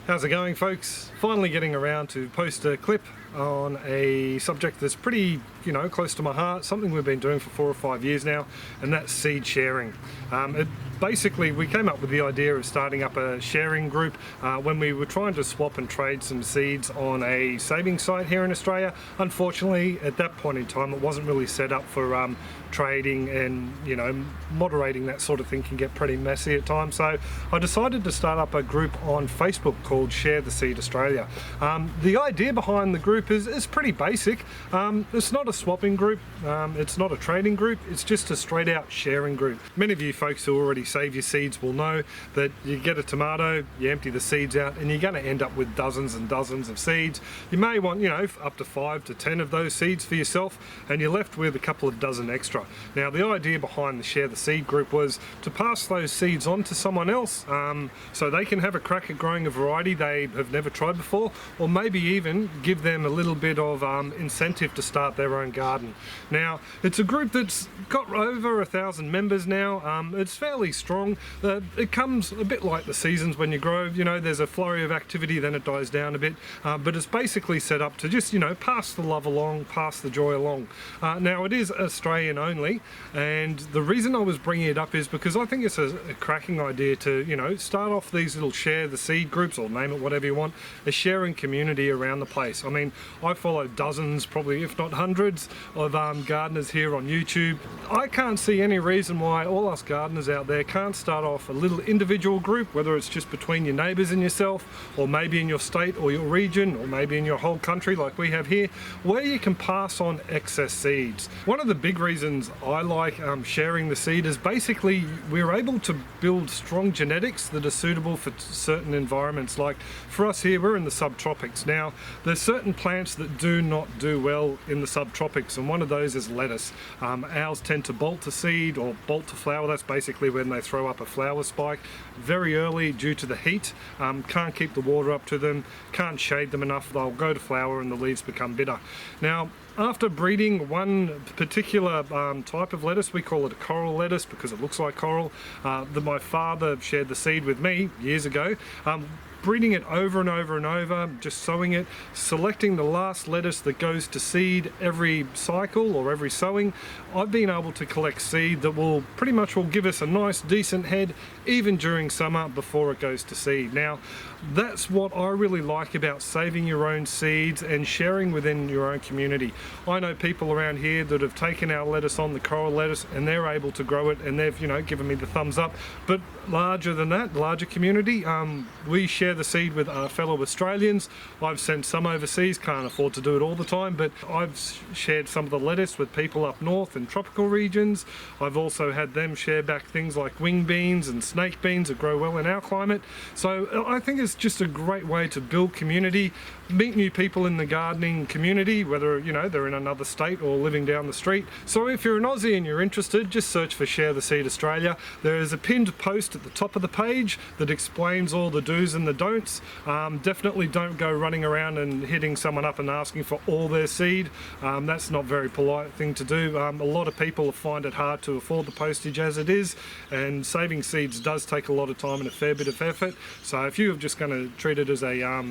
How's it going, folks? Finally getting around to post a clip on a subject that's pretty, close to my heart, something we've been doing for 4 or 5 years now, and that's seed sharing. Basically, we came up with the idea of starting up a sharing group when we were trying to swap and trade some seeds on a savings site here in Australia. Unfortunately, at that point in time, it wasn't really set up for trading, and moderating that sort of thing can get pretty messy at times. So I decided to start up a group on Facebook called Share the Seed Australia. The idea behind the group is pretty basic. It's not a swapping group, it's not a trading group, it's just a straight out sharing group. Many of you folks who already save your seeds will know that you get a tomato, you empty the seeds out, and you're going to end up with dozens and dozens of seeds. You may want up to 5 to 10 of those seeds for yourself, and you're left with a couple of dozen extra. Now, the idea behind the Share the Seed group was to pass those seeds on to someone else, so they can have a crack at growing a variety they have never tried before, or maybe even give them a little bit of incentive to start their own garden. Now, it's a group that's got over 1,000 members now. It's fairly strong. It comes a bit like the seasons when you grow. There's a flurry of activity, then it dies down a bit, but it's basically set up to just pass the love along, pass the joy along. Now, it is Australian only, and the reason I was bringing it up is because I think it's a cracking idea to start off these little Share the Seed groups, or name it whatever you want, a sharing community around the place. I mean, I follow dozens, probably if not hundreds, of gardeners here on YouTube. I can't see any reason why all us gardeners out there can't start off a little individual group, whether it's just between your neighbours and yourself, or maybe in your state or your region, or maybe in your whole country like we have here, where you can pass on excess seeds. One of the big reasons I like sharing the seed is basically we're able to build strong genetics that are suitable for certain environments. Like for us here, we're in the subtropics. Now, there's certain plants that do not do well in the subtropics, and one of those is lettuce. Ours tend to bolt to seed or bolt to flower. That's basically when they throw up a flower spike very early due to the heat. Can't keep the water up to them, can't shade them enough, they'll go to flower and the leaves become bitter. Now, after breeding one particular type of lettuce, we call it a coral lettuce because it looks like coral, that my father shared the seed with me years ago. Breeding it over and over and over, just sowing it, selecting the last lettuce that goes to seed every cycle or every sowing, I've been able to collect seed that will pretty much give us a nice decent head even during summer before it goes to seed. Now, that's what I really like about saving your own seeds and sharing within your own community. I know people around here that have taken our lettuce on, the coral lettuce, and they're able to grow it, and they've given me the thumbs up. But larger than that, larger community, we share the seed with our fellow Australians. I've sent some overseas, can't afford to do it all the time, but I've shared some of the lettuce with people up north in tropical regions. I've also had them share back things like wing beans and snake beans that grow well in our climate. So I think it's just a great way to build community, meet new people in the gardening community, whether they're in another state or living down the street. So if you're an Aussie and you're interested, just search for Share the Seed Australia. There is a pinned post at the top of the page that explains all the do's and the don'ts. Definitely don't go running around and hitting someone up and asking for all their seed. That's not a very polite thing to do. A lot of people find it hard to afford the postage as it is, and saving seeds does take a lot of time and a fair bit of effort. So if you're just going to treat it as a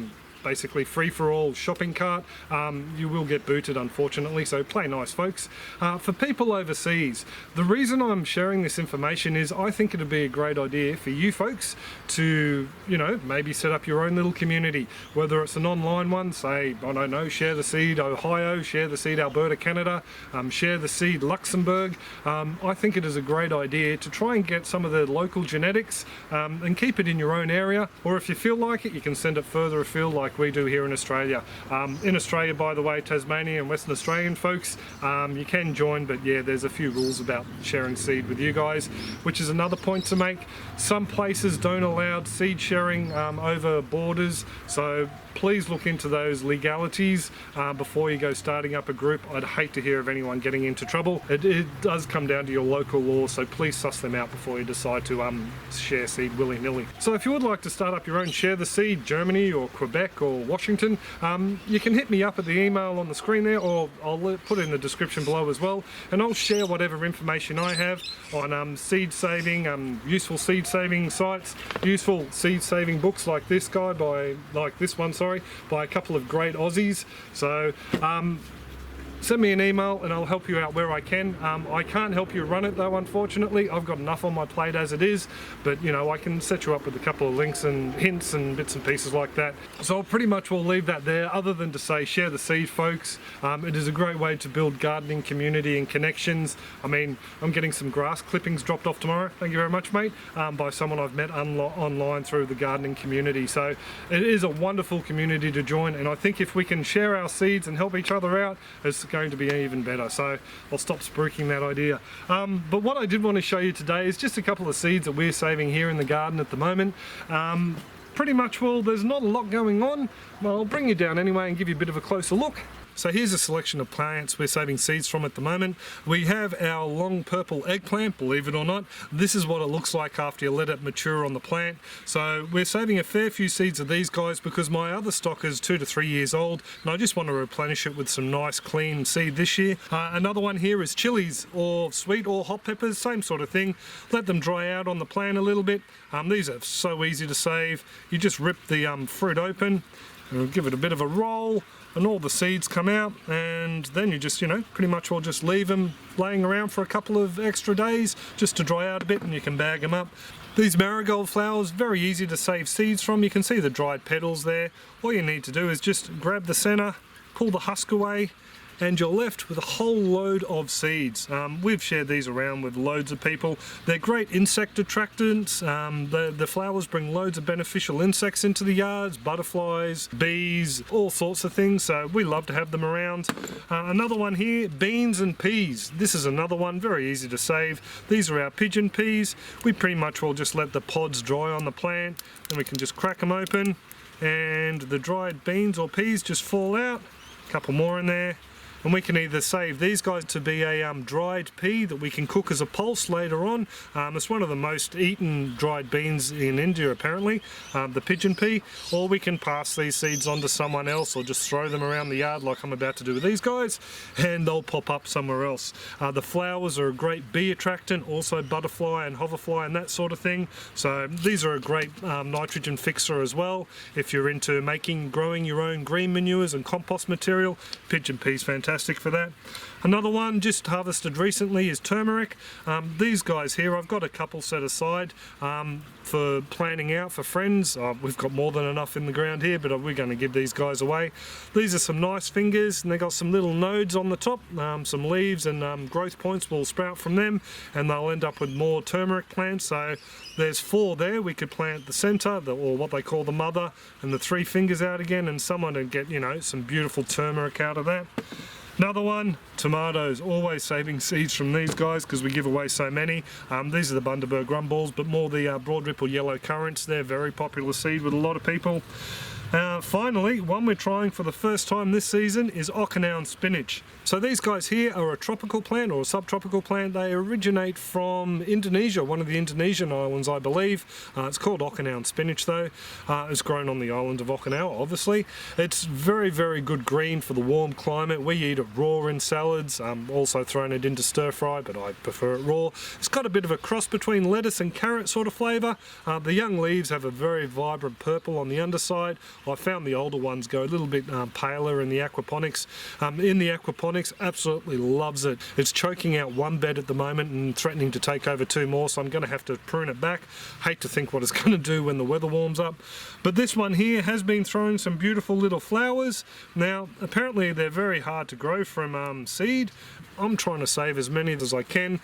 basically free-for-all shopping cart, you will get booted, unfortunately, so play nice, folks. For people overseas, the reason I'm sharing this information is I think it'd be a great idea for you folks to maybe set up your own little community, whether it's an online one, say, I don't know, Share the Seed Ohio, Share the Seed Alberta, Canada, Share the Seed Luxembourg. I think it is a great idea to try and get some of the local genetics and keep it in your own area, or if you feel like it, you can send it further afield like we do here in Australia. In Australia, by the way, Tasmania and Western Australian folks, you can join, but yeah, there's a few rules about sharing seed with you guys, which is another point to make. Some places don't allow seed sharing over borders, so please look into those legalities before you go starting up a group. I'd hate to hear of anyone getting into trouble. It does come down to your local laws, so please suss them out before you decide to share seed willy-nilly. So if you would like to start up your own Share the Seed, Germany or Quebec York or Washington, you can hit me up at the email on the screen there, or I'll put it in the description below as well, and I'll share whatever information I have on seed saving, useful seed saving sites, useful seed saving books like this guy by a couple of great Aussies. So send me an email and I'll help you out where I can. I can't help you run it though, unfortunately. I've got enough on my plate as it is, but you know, I can set you up with a couple of links and hints and bits and pieces like that. So I'll pretty much will leave that there, other than to say share the seed, folks. It is a great way to build gardening community and connections. I mean, I'm getting some grass clippings dropped off tomorrow, thank you very much mate, by someone I've met online through the gardening community. So it is a wonderful community to join, and I think if we can share our seeds and help each other out, it's going to be even better. So I'll stop spruiking that idea. But what I did want to show you today is just a couple of seeds that we're saving here in the garden at the moment. Pretty much, well, there's not a lot going on. Well, I'll bring you down anyway and give you a bit of a closer look. So here's a selection of plants we're saving seeds from at the moment. We have our long purple eggplant, believe it or not. This is what it looks like after you let it mature on the plant. So we're saving a fair few seeds of these guys because my other stock is 2 to 3 years old, and I just want to replenish it with some nice clean seed this year. Another one here is chilies or sweet or hot peppers, same sort of thing. Let them dry out on the plant a little bit. These are so easy to save. You just rip the fruit open and give it a bit of a roll, and all the seeds come out, and then you just, you know, pretty much will just leave them laying around for a couple of extra days just to dry out a bit, and you can bag them up. These marigold flowers, very easy to save seeds from. You can see the dried petals there. All you need to do is just grab the center, pull the husk away, and you're left with a whole load of seeds. We've shared these around with loads of people. They're great insect attractants. The flowers bring loads of beneficial insects into the yards, butterflies, bees, all sorts of things, so we love to have them around. Another one here, beans and peas. This is another one, very easy to save. These are our pigeon peas. We pretty much will just let the pods dry on the plant, and we can just crack them open, and the dried beans or peas just fall out. A couple more in there. And we can either save these guys to be a dried pea that we can cook as a pulse later on. It's one of the most eaten dried beans in India apparently, the pigeon pea, or we can pass these seeds on to someone else or just throw them around the yard like I'm about to do with these guys, and they'll pop up somewhere else. The flowers are a great bee attractant, also butterfly and hoverfly and that sort of thing. So these are a great nitrogen fixer as well. If you're into growing your own green manures and compost material, pigeon pea's fantastic for that. Another one just harvested recently is turmeric. These guys here, I've got a couple set aside for planting out for friends. We've got more than enough in the ground here, but we're going to give these guys away. These are some nice fingers, and they've got some little nodes on the top, some leaves, and growth points will sprout from them, and they'll end up with more turmeric plants. So there's 4 there. We could plant the center, or what they call the mother, and the 3 fingers out again, and someone would get, you know, some beautiful turmeric out of that. Another one, tomatoes, always saving seeds from these guys because we give away so many. These are the Bundaberg Rumballs, but more the broad ripple yellow currants. They're very popular seed with a lot of people. Finally, one we're trying for the first time this season is Okinawan spinach. So these guys here are a tropical plant or a subtropical plant. They originate from Indonesia, one of the Indonesian islands I believe. It's called Okinawan spinach though. It's grown on the island of Okinawa obviously. It's very, very good green for the warm climate. We eat it raw in salads, also thrown it into stir fry, but I prefer it raw. It's got a bit of a cross between lettuce and carrot sort of flavour. The young leaves have a very vibrant purple on the underside. I found the older ones go a little bit paler in the aquaponics. In the aquaponics, absolutely loves it. It's choking out one bed at the moment and threatening to take over 2 more, so I'm going to have to prune it back. Hate to think what it's going to do when the weather warms up. But this one here has been throwing some beautiful little flowers. Now, apparently they're very hard to grow from seed. I'm trying to save as many as I can.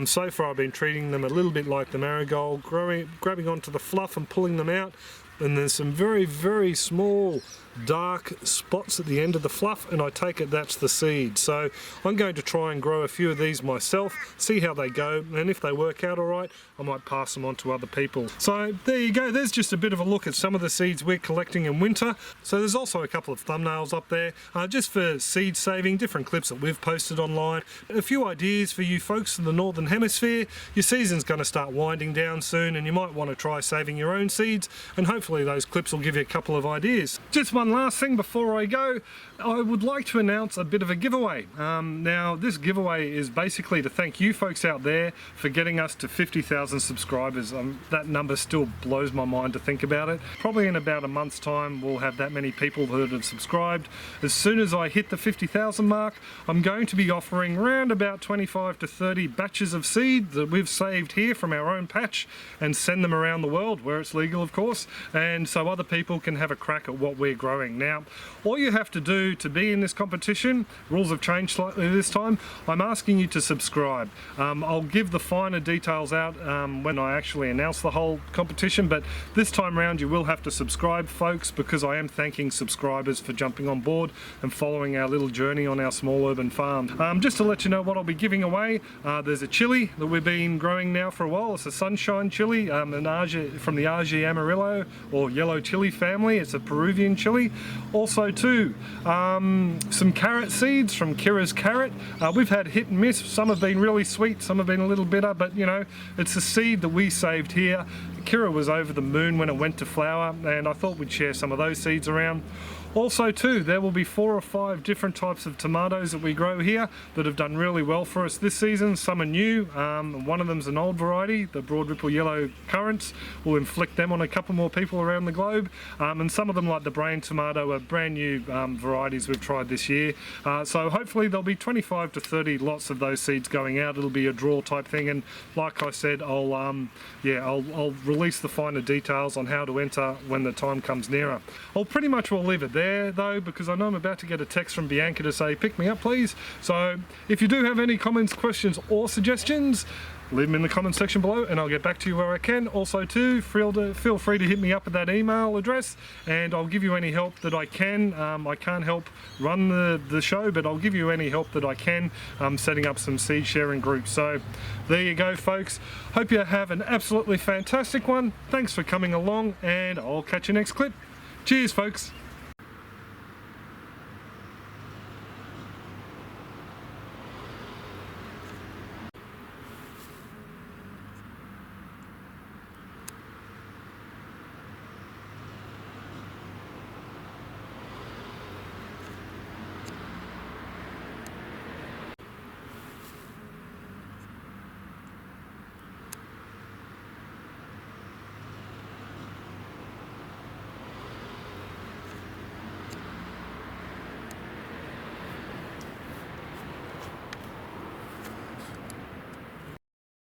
So far I've been treating them a little bit like the marigold, grabbing onto the fluff and pulling them out. And there's some very, very small dark spots at the end of the fluff, and I take it that's the seed. So I'm going to try and grow a few of these myself, see how they go, and if they work out alright, I might pass them on to other people. So there you go, there's just a bit of a look at some of the seeds we're collecting in winter. So there's also a couple of thumbnails up there, just for seed saving, different clips that we've posted online. A few ideas for you folks in the Northern Hemisphere. Your season's going to start winding down soon, and you might want to try saving your own seeds, and hopefully those clips will give you a couple of ideas. Just one one last thing before I go, I would like to announce a bit of a giveaway. Now this giveaway is basically to thank you folks out there for getting us to 50,000 subscribers. That number still blows my mind to think about it. Probably in about a month's time we'll have that many people that have subscribed. As soon as I hit the 50,000 mark, I'm going to be offering around about 25 to 30 batches of seed that we've saved here from our own patch and send them around the world where it's legal, of course, and so other people can have a crack at what we're growing. Now all you have to do to be in this competition, rules have changed slightly this time, I'm asking you to subscribe. I'll give the finer details out when I actually announce the whole competition, but this time around you will have to subscribe, folks, because I am thanking subscribers for jumping on board and following our little journey on our small urban farm. Just to let you know what I'll be giving away, there's a chili that we've been growing now for a while. It's a sunshine chili, from the Aji Amarillo or yellow chili family. It's a Peruvian chili. Also too, some carrot seeds from Kira's Carrot. We've had hit and miss. Some have been really sweet, some have been a little bitter, but you know, it's a seed that we saved here. Kira was over the moon when it went to flower, and I thought we'd share some of those seeds around. Also too, there will be 4 or 5 different types of tomatoes that we grow here that have done really well for us this season. Some are new, one of them's an old variety, the Broad Ripple Yellow Currants. We'll inflict them on a couple more people around the globe, and some of them, like the Brain Tomato, are brand new varieties we've tried this year. So hopefully there'll be 25 to 30 lots of those seeds going out. It'll be a draw type thing, and like I said, I'll release the finer details on how to enter when the time comes nearer. I'll pretty much will leave it there though, because I know I'm about to get a text from Bianca to say pick me up please. So if you do have any comments, questions or suggestions, leave them in the comment section below and I'll get back to you where I can. Also too, feel free to hit me up at that email address and I'll give you any help that I can. I can't help run the show, but I'll give you any help that I can, setting up some seed sharing groups. So there you go folks, hope you have an absolutely fantastic one. Thanks for coming along and I'll catch you next clip. Cheers folks.